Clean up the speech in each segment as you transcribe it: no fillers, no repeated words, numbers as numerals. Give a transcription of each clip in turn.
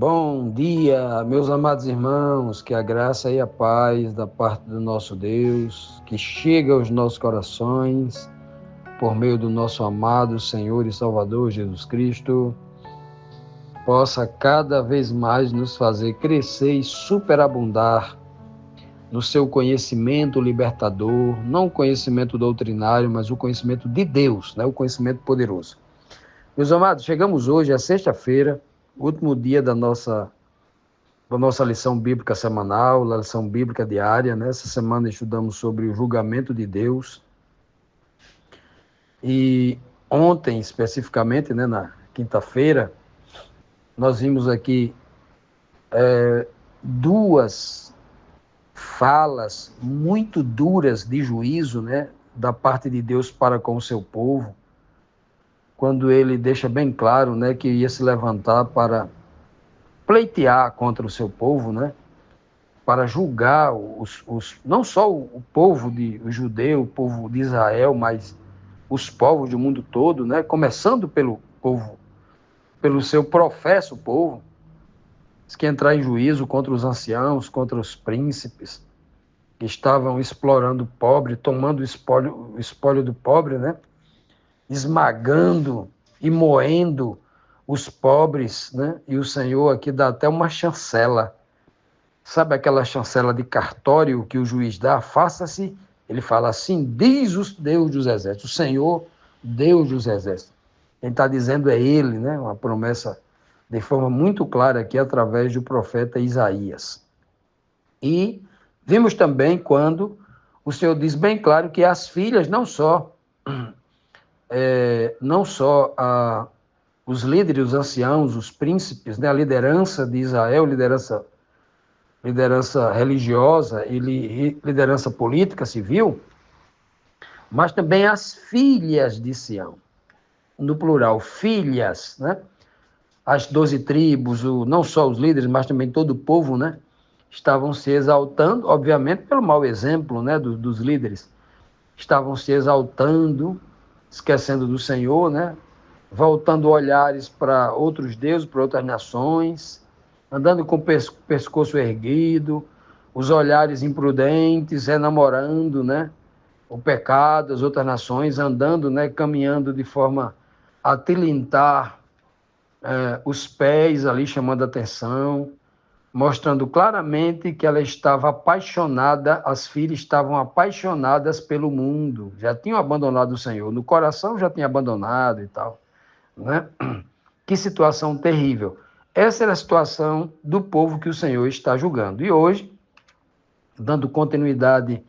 Bom dia, meus amados irmãos, que a graça e a paz da parte do nosso Deus, que chega aos nossos corações, por meio do nosso amado Senhor e Salvador Jesus Cristo, possa cada vez mais nos fazer crescer e superabundar no seu conhecimento libertador, não o conhecimento doutrinário, mas o conhecimento de Deus, o conhecimento poderoso. Meus amados, chegamos hoje à sexta-feira, último dia da nossa lição bíblica semanal, a lição bíblica diária. Essa semana estudamos sobre o julgamento de Deus. E ontem, especificamente, na quinta-feira, nós vimos aqui duas falas muito duras de juízo, da parte de Deus para com o seu povo, quando ele deixa bem claro, que ia se levantar para pleitear contra o seu povo, para julgar não só o povo o judeu, o povo de Israel, mas os povos do mundo todo, começando pelo seu professo povo, que entrar em juízo contra os anciãos, contra os príncipes, que estavam explorando o pobre, tomando o espólio do pobre, esmagando e moendo os pobres, e o Senhor aqui dá até uma chancela. Sabe aquela chancela de cartório que o juiz dá? Faça-se, ele fala assim, diz o Deus dos exércitos, o Senhor, Deus dos exércitos. Quem está dizendo é ele, uma promessa de forma muito clara aqui através do profeta Isaías. E vimos também quando o Senhor diz bem claro que as filhas, não só os líderes, os anciãos, os príncipes, a liderança de Israel, liderança religiosa e liderança política, civil, mas também as filhas de Sião, no plural, filhas, As 12 tribos, não só os líderes, mas também todo o povo, estavam se exaltando, obviamente pelo mau exemplo, dos líderes, estavam se exaltando, esquecendo do Senhor, voltando olhares para outros deuses, para outras nações, andando com o pescoço erguido, os olhares imprudentes, enamorando, o pecado das outras nações, andando, caminhando de forma a tilintar os pés ali, chamando a atenção, mostrando claramente que ela estava apaixonada, as filhas estavam apaixonadas pelo mundo, já tinham abandonado o Senhor, no coração já tinham abandonado e tal, Que situação terrível. Essa era a situação do povo que o Senhor está julgando. E hoje, dando continuidade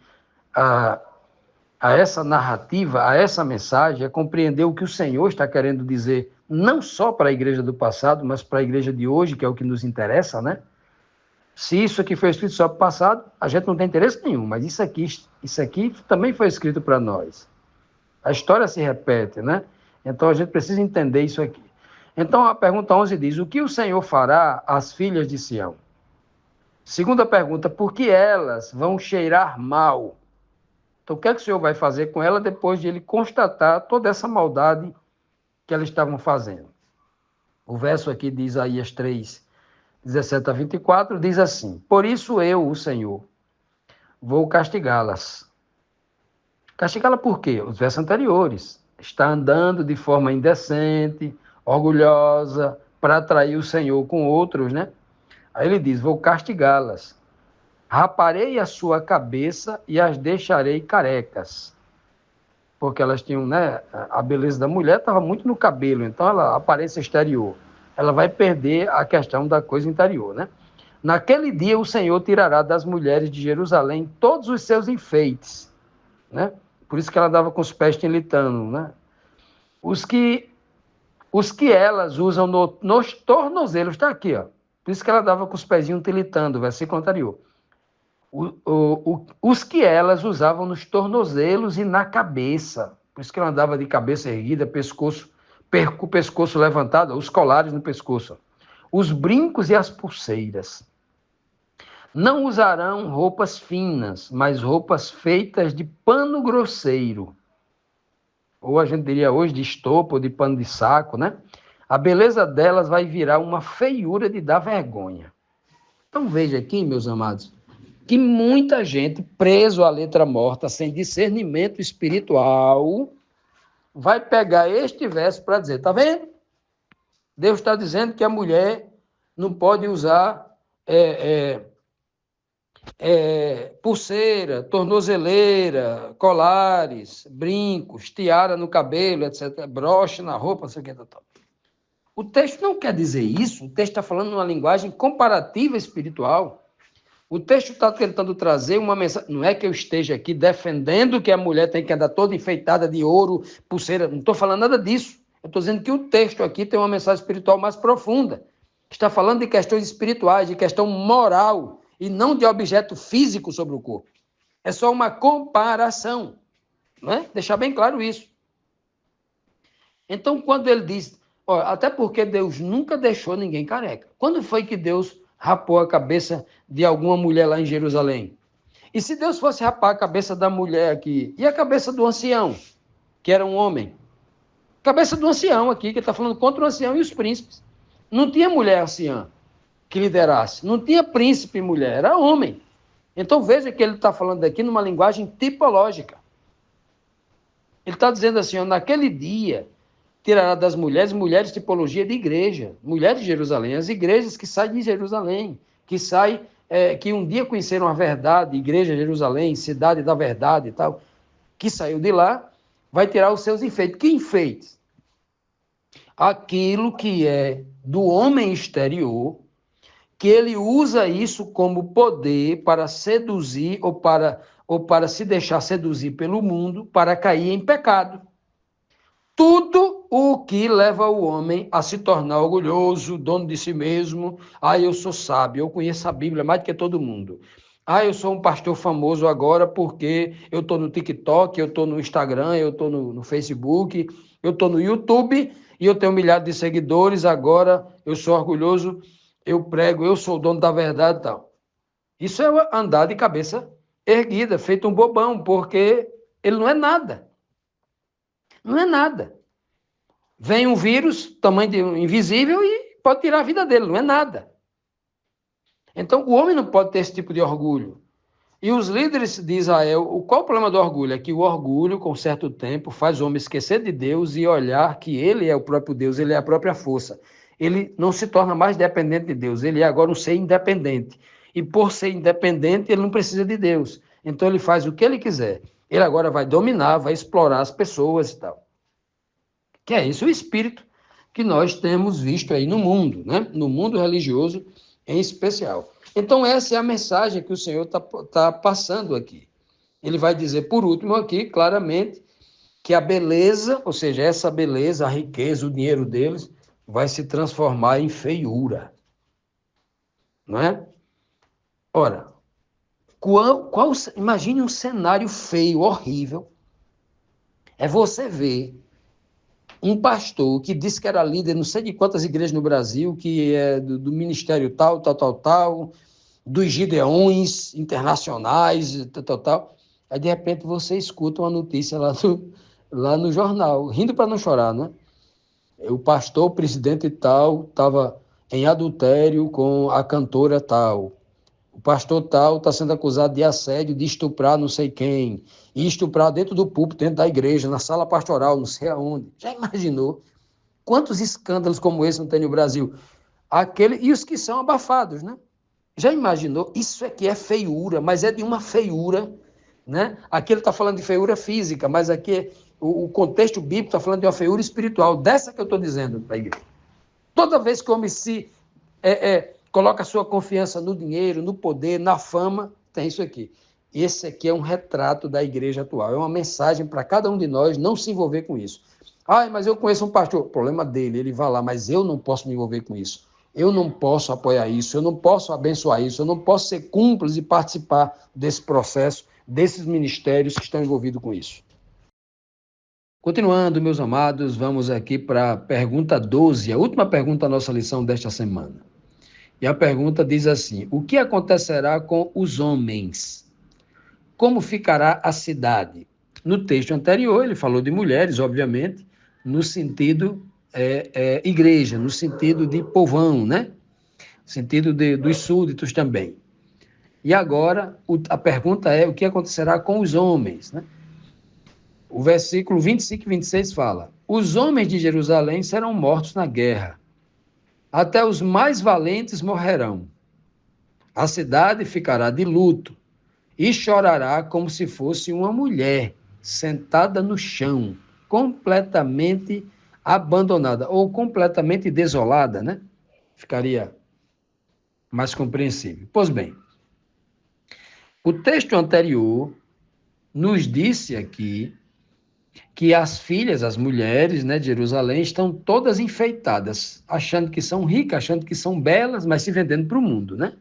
a essa narrativa, a essa mensagem, é compreender o que o Senhor está querendo dizer, não só para a igreja do passado, mas para a igreja de hoje, que é o que nos interessa, Se isso aqui foi escrito só para o passado, a gente não tem interesse nenhum, mas isso aqui também foi escrito para nós. A história se repete, Então a gente precisa entender isso aqui. Então a pergunta 11 diz, o que o Senhor fará às filhas de Sião? Segunda pergunta, por que elas vão cheirar mal? Então o que é que o Senhor vai fazer com ela depois de ele constatar toda essa maldade que elas estavam fazendo? O verso aqui de Isaías 3, 17 a 24, diz assim, por isso eu, o Senhor, vou castigá-las. Castigá-la por quê? Os versos anteriores. Está andando de forma indecente, orgulhosa, para atrair o Senhor com outros, Aí ele diz, vou castigá-las. Raparei a sua cabeça e as deixarei carecas. Porque elas tinham, a beleza da mulher estava muito no cabelo, então a aparência exterior. Ela vai perder a questão da coisa interior, Naquele dia o Senhor tirará das mulheres de Jerusalém todos os seus enfeites, Por isso que ela andava com os pés tilitando, Os que elas usam nos tornozelos, está aqui, ó. Por isso que ela andava com os pezinhos tilitando, versículo anterior. Os que elas usavam nos tornozelos e na cabeça. Por isso que ela andava de cabeça erguida, com o pescoço levantado, os colares no pescoço. Os brincos e as pulseiras. Não usarão roupas finas, mas roupas feitas de pano grosseiro. Ou a gente diria hoje de estopa ou de pano de saco, A beleza delas vai virar uma feiura de dar vergonha. Então veja aqui, meus amados, que muita gente preso à letra morta, sem discernimento espiritual, vai pegar este verso para dizer, tá vendo? Deus está dizendo que a mulher não pode usar pulseira, tornozeleira, colares, brincos, tiara no cabelo, etc., broche na roupa, não sei o que, tal. O texto não quer dizer isso, o texto está falando numa linguagem comparativa espiritual. O texto está tentando trazer uma mensagem. Não é que eu esteja aqui defendendo que a mulher tem que andar toda enfeitada de ouro, pulseira. Não estou falando nada disso. Eu estou dizendo que o texto aqui tem uma mensagem espiritual mais profunda. Está falando de questões espirituais, de questão moral, e não de objeto físico sobre o corpo. É só uma comparação. Não é? Deixar bem claro isso. Então, quando ele diz... até porque Deus nunca deixou ninguém careca. Quando foi que Deus rapou a cabeça de alguma mulher lá em Jerusalém? E se Deus fosse rapar a cabeça da mulher aqui, e a cabeça do ancião, que era um homem? Cabeça do ancião aqui, que está falando contra o ancião e os príncipes. Não tinha mulher anciã que liderasse, não tinha príncipe mulher, era homem. Então veja que ele está falando aqui numa linguagem tipológica. Ele está dizendo assim, naquele dia, tirará das mulheres tipologia de igreja, mulheres de Jerusalém, as igrejas que saem de Jerusalém, que um dia conheceram a verdade, igreja de Jerusalém, cidade da verdade e tal, que saiu de lá, vai tirar os seus enfeites. Que enfeites? Aquilo que é do homem exterior, que ele usa isso como poder para seduzir ou para se deixar seduzir pelo mundo, para cair em pecado. Tudo o que leva o homem a se tornar orgulhoso, dono de si mesmo. Eu sou sábio, eu conheço a Bíblia mais do que todo mundo. Eu sou um pastor famoso agora porque eu estou no TikTok, eu estou no Instagram, eu estou no Facebook, eu estou no YouTube e eu tenho milhares de seguidores. Agora eu sou orgulhoso, eu prego, eu sou o dono da verdade e tal. Isso é andar de cabeça erguida, feito um bobão, porque ele não é nada. Não é nada. Vem um vírus, tamanho de invisível, e pode tirar a vida dele, não é nada. Então, o homem não pode ter esse tipo de orgulho. E os líderes de Israel, qual o problema do orgulho? É que o orgulho, com certo tempo, faz o homem esquecer de Deus e olhar que ele é o próprio Deus, ele é a própria força. Ele não se torna mais dependente de Deus, ele é agora um ser independente. E por ser independente, ele não precisa de Deus. Então, ele faz o que ele quiser. Ele agora vai dominar, vai explorar as pessoas e tal. Que é esse o espírito que nós temos visto aí no mundo, né? No mundo religioso em especial. Então, essa é a mensagem que o Senhor está passando aqui. Ele vai dizer, por último, aqui, claramente, que a beleza, ou seja, essa beleza, a riqueza, o dinheiro deles, vai se transformar em feiura. Não é? Ora, imagine um cenário feio, horrível. É você ver um pastor que disse que era líder, não sei de quantas igrejas no Brasil, que é do ministério tal, dos Gideões internacionais, tal. Aí, de repente, você escuta uma notícia lá no jornal, rindo para não chorar, né? O pastor, o presidente tal, estava em adultério com a cantora tal. O pastor tal está sendo acusado de assédio, de estuprar não sei quem, e estuprar dentro do púlpito, dentro da igreja, na sala pastoral, não sei aonde. Já imaginou quantos escândalos como esse não tem no Brasil? E os que são abafados, né? Já imaginou? Isso aqui é feiura, mas é de uma feiura, né? Aqui ele está falando de feiura física, mas aqui o contexto bíblico está falando de uma feiura espiritual, dessa que eu estou dizendo para a igreja. Toda vez que o homem se coloca a sua confiança no dinheiro, no poder, na fama, tem isso aqui. Esse aqui é um retrato da igreja atual, é uma mensagem para cada um de nós não se envolver com isso. Mas eu conheço um pastor, o problema dele, ele vai lá, mas eu não posso me envolver com isso. Eu não posso apoiar isso, eu não posso abençoar isso, eu não posso ser cúmplice e participar desse processo, desses ministérios que estão envolvidos com isso. Continuando, meus amados, vamos aqui para a pergunta 12, a última pergunta da nossa lição desta semana. E a pergunta diz assim: o que acontecerá com os homens? Como ficará a cidade? No texto anterior, ele falou de mulheres, obviamente, no sentido igreja, no sentido de povão, né? No sentido dos súditos também. E agora, a pergunta é, o que acontecerá com os homens, né? O versículo 25 e 26 fala, os homens de Jerusalém serão mortos na guerra, até os mais valentes morrerão. A cidade ficará de luto e chorará como se fosse uma mulher sentada no chão, completamente abandonada ou completamente desolada, né? Ficaria mais compreensível. Pois bem, o texto anterior nos disse aqui que as filhas, as mulheres, né, de Jerusalém estão todas enfeitadas, achando que são ricas, achando que são belas, mas se vendendo para o mundo, né?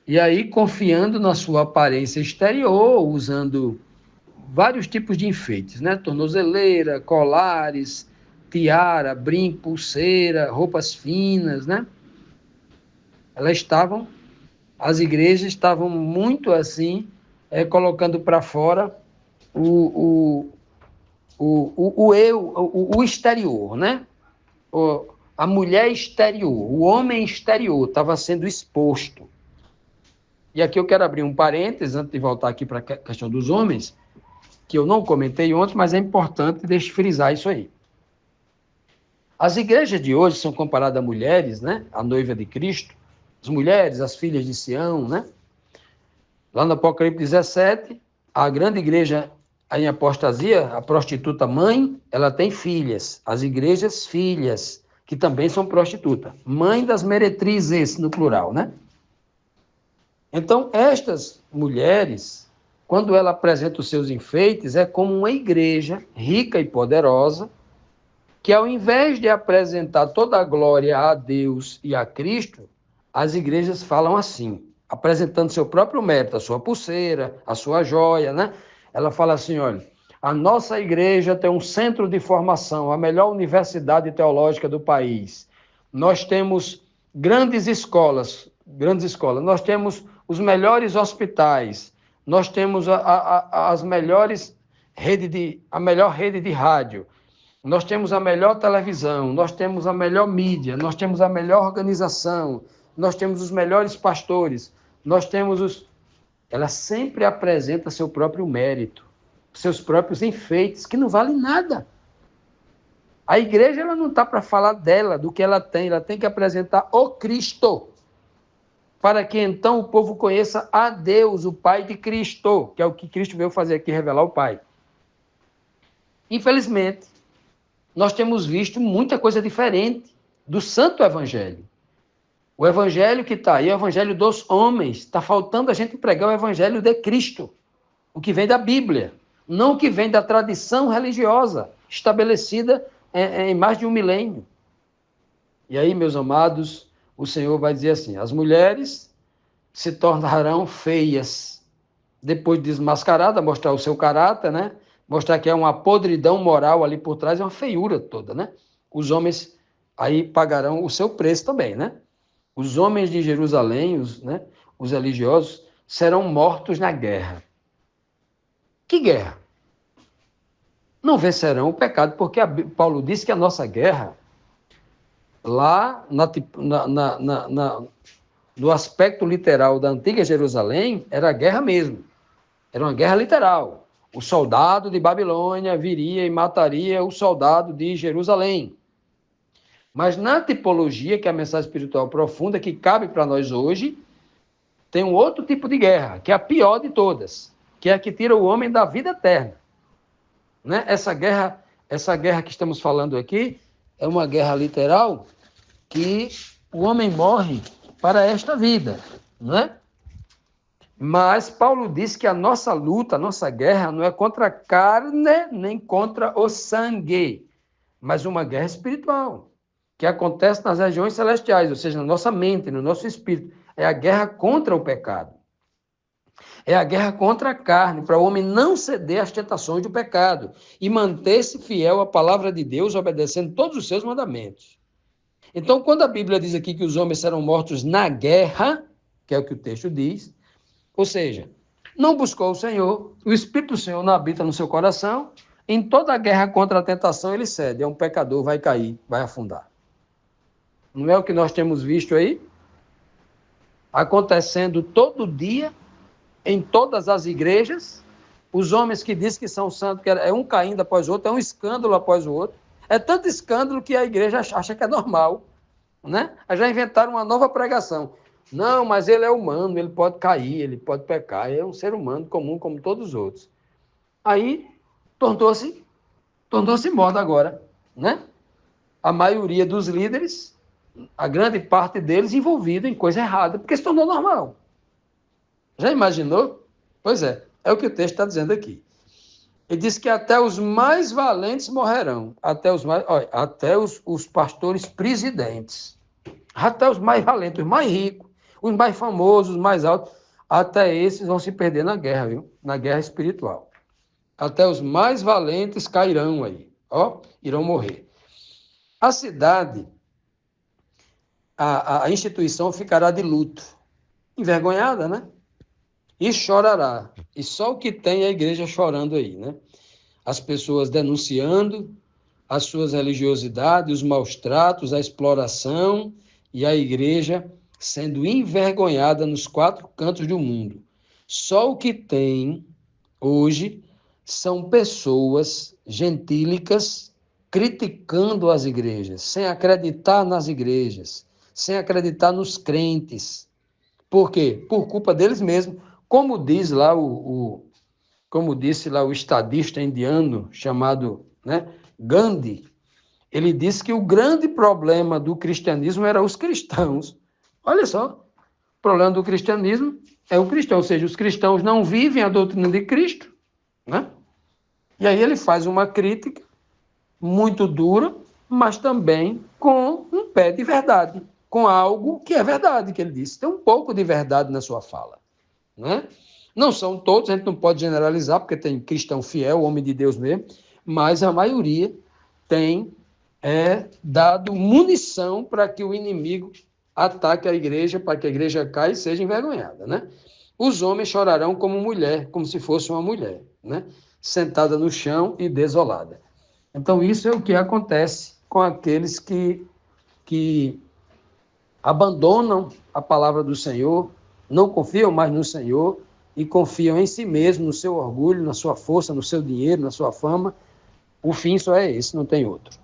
E aí confiando na sua aparência exterior, usando vários tipos de enfeites, né? Tornozeleira, colares, tiara, brinco, pulseira, roupas finas, né? As igrejas estavam muito assim, colocando para fora o, o exterior, né? A mulher exterior, o homem exterior estava sendo exposto. E aqui eu quero abrir um parênteses, antes de voltar aqui para a questão dos homens, que eu não comentei ontem, mas é importante frisar isso aí. As igrejas de hoje são comparadas a mulheres, né? A noiva de Cristo, as mulheres, as filhas de Sião, né? Lá no Apocalipse 17, a grande igreja em apostasia, a prostituta mãe, ela tem filhas, as igrejas filhas, que também são prostitutas. Mãe das meretrizes, no plural, né? Então, estas mulheres, quando ela apresenta os seus enfeites, é como uma igreja rica e poderosa, que ao invés de apresentar toda a glória a Deus e a Cristo, as igrejas falam assim, apresentando seu próprio mérito, a sua pulseira, a sua joia, né? Ela fala assim, olha, a nossa igreja tem um centro de formação, a melhor universidade teológica do país. Nós temos grandes escolas, nós temos os melhores hospitais, nós temos as melhores a melhor rede de rádio, nós temos a melhor televisão, nós temos a melhor mídia, nós temos a melhor organização, nós temos os melhores pastores, nós temos os... Ela sempre apresenta seu próprio mérito, seus próprios enfeites, que não valem nada. A igreja ela não está para falar dela, do que ela tem que apresentar o Cristo, para que então o povo conheça a Deus, o Pai de Cristo, que é o que Cristo veio fazer aqui, revelar o Pai. Infelizmente, nós temos visto muita coisa diferente do Santo Evangelho. O Evangelho que está aí é o Evangelho dos homens. Está faltando a gente pregar o Evangelho de Cristo, o que vem da Bíblia, não o que vem da tradição religiosa estabelecida em mais de um milênio. E aí, meus amados, o Senhor vai dizer assim, as mulheres se tornarão feias, depois de desmascarada, mostrar o seu caráter, né? Mostrar que é uma podridão moral ali por trás, é uma feiura toda, né? Os homens aí pagarão o seu preço também, né? Os homens de Jerusalém, os religiosos, serão mortos na guerra. Que guerra? Não vencerão o pecado, porque Paulo disse que a nossa guerra, lá no aspecto literal da antiga Jerusalém, era a guerra mesmo. Era uma guerra literal. O soldado de Babilônia viria e mataria o soldado de Jerusalém. Mas na tipologia, que é a mensagem espiritual profunda, que cabe para nós hoje, tem um outro tipo de guerra, que é a pior de todas, que é a que tira o homem da vida eterna. Né? Essa guerra que estamos falando aqui é uma guerra literal que o homem morre para esta vida, não é? Mas Paulo diz que a nossa luta, a nossa guerra não é contra a carne nem contra o sangue, mas uma guerra espiritual, que acontece nas regiões celestiais, ou seja, na nossa mente, no nosso espírito. É a guerra contra o pecado. É a guerra contra a carne, para o homem não ceder às tentações do pecado e manter-se fiel à palavra de Deus, obedecendo todos os seus mandamentos. Então, quando a Bíblia diz aqui que os homens serão mortos na guerra, que é o que o texto diz, ou seja, não buscou o Senhor, o Espírito do Senhor não habita no seu coração, Em toda a guerra contra a tentação, ele cede. É um pecador, vai cair, vai afundar. Não é o que nós temos visto aí? Acontecendo todo dia, em todas as igrejas. Os homens que dizem que são santos, que é um caindo após o outro, é um escândalo após o outro. É tanto escândalo que a igreja acha que é normal, né? Aí já inventaram uma nova pregação. Não, mas ele é humano, ele pode cair, ele pode pecar, ele é um ser humano comum como todos os outros. Aí tornou-se moda agora, né? A maioria dos líderes, a grande parte deles envolvida em coisa errada, porque se tornou normal. Já imaginou? Pois é o que o texto está dizendo aqui. Ele diz que até os mais valentes morrerão, até os pastores presidentes, até os mais valentes, os mais ricos, os mais famosos, os mais altos, até esses vão se perder na guerra, viu? Na guerra espiritual. Até os mais valentes cairão aí, irão morrer. A cidade, a instituição ficará de luto, envergonhada, né? E chorará. E só o que tem é a igreja chorando aí, né? As pessoas denunciando as suas religiosidades, os maus tratos, a exploração, e a igreja sendo envergonhada nos 4 cantos do mundo. Só o que tem hoje são pessoas gentílicas criticando as igrejas, sem acreditar nas igrejas, sem acreditar nos crentes. Por quê? Por culpa deles mesmos. Como diz lá como disse lá o estadista indiano chamado, né, Gandhi, ele disse que o grande problema do cristianismo era os cristãos. Olha só, o problema do cristianismo é o cristão, ou seja, os cristãos não vivem a doutrina de Cristo, né? E aí ele faz uma crítica muito dura, mas também com um pé de verdade, com algo que é verdade, que ele disse. Tem um pouco de verdade na sua fala, né? Não são todos, a gente não pode generalizar, porque tem cristão fiel, homem de Deus mesmo, mas a maioria tem dado munição para que o inimigo ataque a igreja, para que a igreja caia e seja envergonhada, né? Os homens chorarão como mulher, como se fosse uma mulher, né? Sentada no chão e desolada. Então, isso é o que acontece com aqueles que abandonam a palavra do Senhor, não confiam mais no Senhor e confiam em si mesmo, no seu orgulho, na sua força, no seu dinheiro, na sua fama. O fim só é esse, não tem outro.